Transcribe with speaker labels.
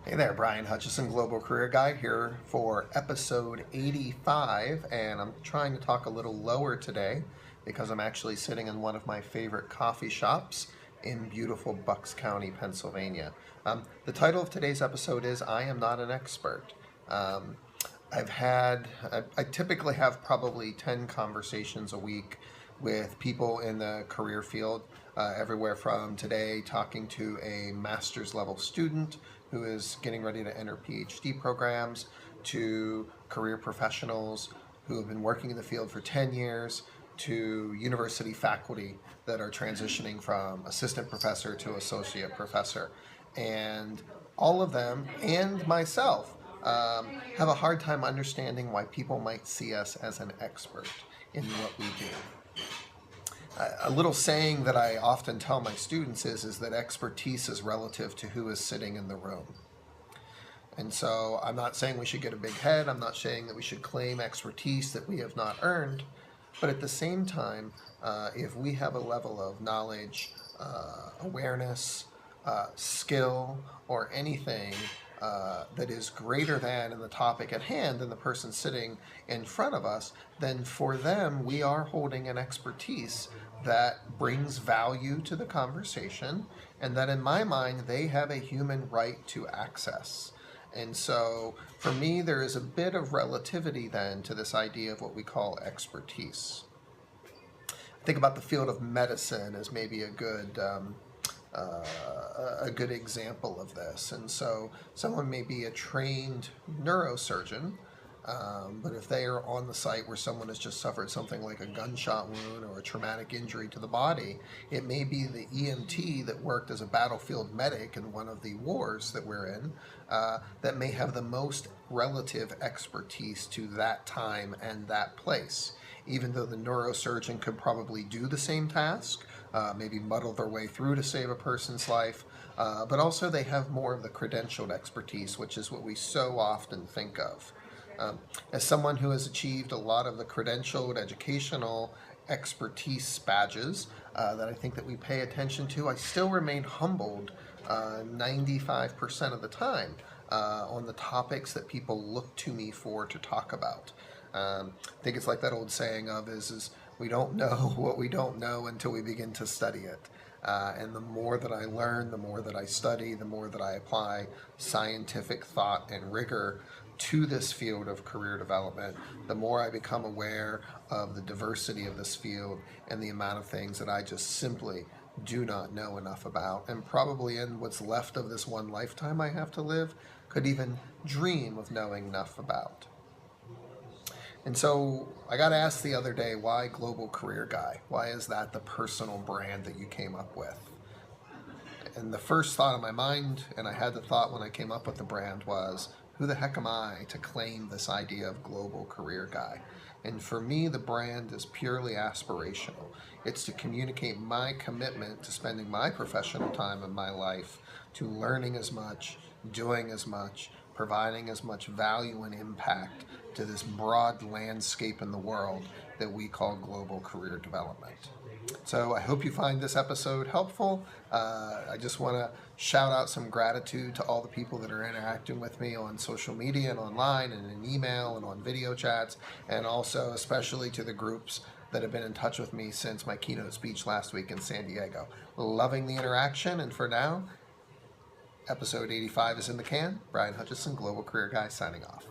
Speaker 1: Hey there, Brian Hutchison, Global Career Guide here for episode 85, and I'm trying to talk a little lower today because I'm actually sitting in one of my favorite coffee shops in beautiful Bucks County, Pennsylvania. The title of today's episode is I Am Not an Expert. Um, I typically have probably 10 conversations a week with people in the career field, everywhere from today talking to a master's level student who is getting ready to enter PhD programs, to career professionals who have been working in the field for 10 years, to university faculty that are transitioning from assistant professor to associate professor. And all of them, and myself, have a hard time understanding why people might see us as an expert in what we do. A little saying that I often tell my students is that expertise is relative to who is sitting in the room. And so I'm not saying we should get a big head. I'm not saying that we should claim expertise that we have not earned. But at the same time, if we have a level of knowledge, awareness, skill, or anything that is greater than in the topic at hand than the person sitting in front of us, then for them we are holding an expertise that brings value to the conversation, and that in my mind they have a human right to access. And so for me there is a bit of relativity then to this idea of what we call expertise. Think about the field of medicine as maybe a good example of this. And so someone may be a trained neurosurgeon, but if they are on the site where someone has just suffered something like a gunshot wound or a traumatic injury to the body, it may be the EMT that worked as a battlefield medic in one of the wars that we're in that may have the most relative expertise to that time and that place. Even though the neurosurgeon could probably do the same task, maybe muddle their way through to save a person's life, but also they have more of the credentialed expertise, which is what we so often think of. As someone who has achieved a lot of the credentialed educational expertise badges that I think that we pay attention to, I still remain humbled 95% of the time on the topics that people look to me for to talk about. I think it's like that old saying of is we don't know what we don't know until we begin to study it. And the more that I learn, the more that I study, the more that I apply scientific thought and rigor to this field of career development, the more I become aware of the diversity of this field and the amount of things that I just simply do not know enough about, and probably in what's left of this one lifetime I have to live, could even dream of knowing enough about. And so I got asked the other day, why Global Career Guy? Why is that the personal brand that you came up with? And the first thought in my mind, and I had the thought when I came up with the brand, was, who the heck am I to claim this idea of Global Career Guy? And for me, the brand is purely aspirational. It's to communicate my commitment to spending my professional time in my life to learning as much, doing as much, providing as much value and impact to this broad landscape in the world that we call global career development. So I hope you find this episode helpful. I just want to shout out some gratitude to all the people that are interacting with me on social media and online and in email and on video chats, and also especially to the groups that have been in touch with me since my keynote speech last week in San Diego. Loving the interaction, and for now, episode 85 is in the can. Brian Hutchison, Global Career Guy, signing off.